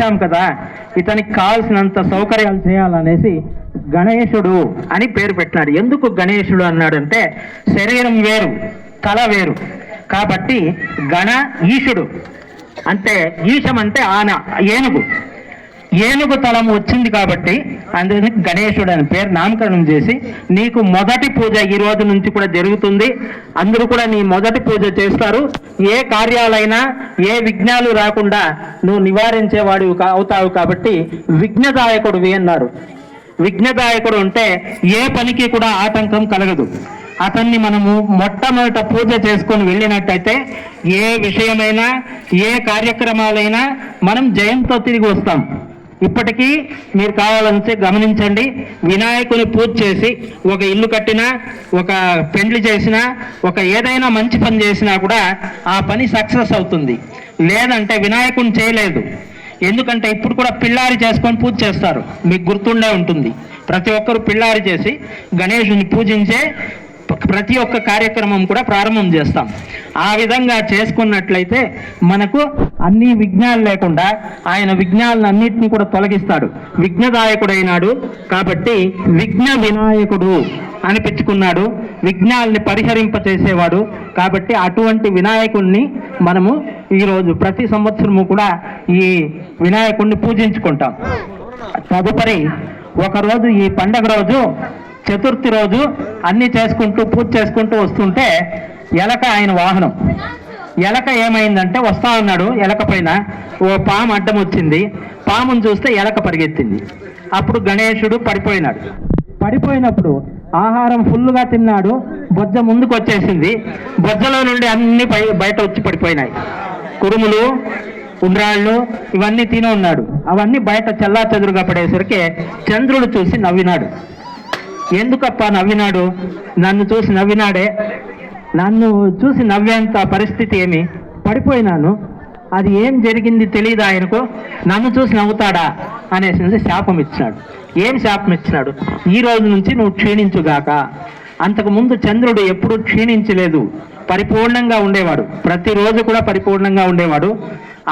కదా, ఇతనికి కావాల్సినంత సౌకర్యాలు చేయాలనేసి గణేశుడు అని పేరు పెట్టినాడు. ఎందుకు గణేశుడు అన్నాడంటే శరీరం వేరు తల వేరు కాబట్టి గణ ఈశుడు అంటే ఈశం అంటే ఏనుగు తలం వచ్చింది కాబట్టి అందుకని గణేశుడు అని పేరు నామకరణం చేసి నీకు మొదటి పూజ ఈ రోజు నుంచి కూడా జరుగుతుంది. అందరూ కూడా నీ మొదటి పూజ చేస్తారు. ఏ కార్యాలైనా ఏ విఘ్నాలు రాకుండా నువ్వు నివారించేవాడు అవుతావు కాబట్టి విఘ్నదాయకుడివి అన్నారు. విఘ్నదాయకుడు అంటే ఏ పనికి కూడా ఆటంకం కలగదు. అతన్ని మనము మొట్టమొదట పూజ చేసుకొని వెళ్ళినట్టయితే ఏ విషయమైనా ఏ కార్యక్రమాలైనా మనం జయంతో తిరిగి వస్తాం. ఇప్పటికీ మీరు కావాలంటే గమనించండి, వినాయకుని పూజ చేసి ఒక ఇల్లు కట్టినా, ఒక పెండ్లి చేసినా, ఒక ఏదైనా మంచి పని చేసినా కూడా ఆ పని సక్సెస్ అవుతుంది. లేదంటే వినాయకుని చేయలేదు. ఎందుకంటే ఇప్పుడు కూడా పిల్లారి చేసుకొని పూజ చేస్తారు. మీకు గుర్తుండే ఉంటుంది. ప్రతి ఒక్కరు పిల్లారి చేసి గణేశుని పూజించే ప్రతి ఒక్క కార్యక్రమం కూడా ప్రారంభం చేస్తాం. ఆ విధంగా చేసుకున్నట్లయితే మనకు అన్ని విఘ్నాలు లేకుండా ఆయన విఘ్నాలను అన్నిటినీ కూడా తొలగిస్తాడు. విఘ్నదాయకుడైనాడు కాబట్టి విఘ్న వినాయకుడు అనిపించుకున్నాడు. విఘ్నాల్ని పరిహరింపచేసేవాడు కాబట్టి అటువంటి వినాయకుడిని మనము ఈరోజు ప్రతి సంవత్సరము కూడా ఈ వినాయకుడిని పూజించుకుంటాం. తదుపరి ఒకరోజు ఈ పండగ రోజు చతుర్థి రోజు అన్ని చేసుకుంటూ పూజ చేసుకుంటూ వస్తుంటే ఎలక ఆయన వాహనం. ఎలక ఏమైందంటే వస్తా ఉన్నాడు, ఎలక పైన ఓ పాము అడ్డం వచ్చింది. పామును చూస్తే ఎలక పరిగెత్తింది. అప్పుడు గణేశుడు పడిపోయినాడు. పడిపోయినప్పుడు ఆహారం ఫుల్గా తిన్నాడు. బొజ్జ ముందుకు వచ్చేసింది. బొజ్జలో నుండి అన్ని బయట వచ్చి పడిపోయినాయి. కురుములు ఉండ్రాళ్ళు ఇవన్నీ తిని ఉన్నాడు. అవన్నీ బయట చల్లా చెదురుగా పడేసరికి చంద్రుడు చూసి నవ్వినాడు. ఎందుకప్ప నవ్వినాడు? నన్ను చూసి నవ్వినాడే. నన్ను చూసి నవ్వేంత పరిస్థితి ఏమి? పడిపోయినాను, అది ఏం జరిగింది తెలియదు ఆయనకు, నన్ను చూసి నవ్వుతాడా అనేసి శాపం ఇచ్చినాడు. ఏం శాపం ఇచ్చినాడు? ఈ రోజు నుంచి నువ్వు క్షీణించుగాక. అంతకుముందు చంద్రుడు ఎప్పుడూ క్షీణించలేదు, పరిపూర్ణంగా ఉండేవాడు. ప్రతిరోజు కూడా పరిపూర్ణంగా ఉండేవాడు.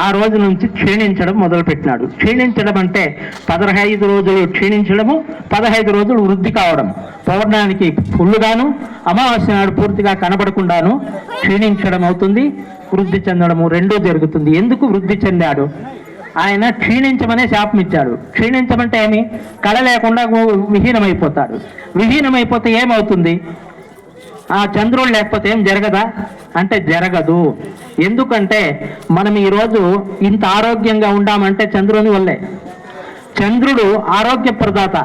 ఆ రోజు నుంచి క్షీణించడం మొదలుపెట్టినాడు. క్షీణించడం అంటే 15 రోజులు క్షీణించడము, 15 రోజులు వృద్ధి కావడం. పౌర్ణానికి ఫుల్లుగాను, అమావాస్య నాడు పూర్తిగా కనబడకుండాను క్షీణించడం అవుతుంది. వృద్ధి చెందడము రెండూ జరుగుతుంది. ఎందుకు వృద్ధి చెందాడు? ఆయన క్షీణించమనే శాపం ఇచ్చాడు. క్షీణించమంటే ఏమి? కళ లేకుండా విహీనమైపోతాడు. విహీనమైపోతే ఏమవుతుంది? ఆ చంద్రుడు లేకపోతే ఏం జరగదా అంటే జరగదు. ఎందుకంటే మనం ఈరోజు ఇంత ఆరోగ్యంగా ఉండామంటే చంద్రుని వల్లే. చంద్రుడు ఆరోగ్య ప్రదాత.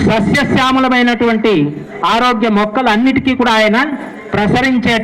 సస్యశ్యామలమైనటువంటి ఆరోగ్య మొక్కలు అన్నిటికీ కూడా ఆయన ప్రసరించేటువంటి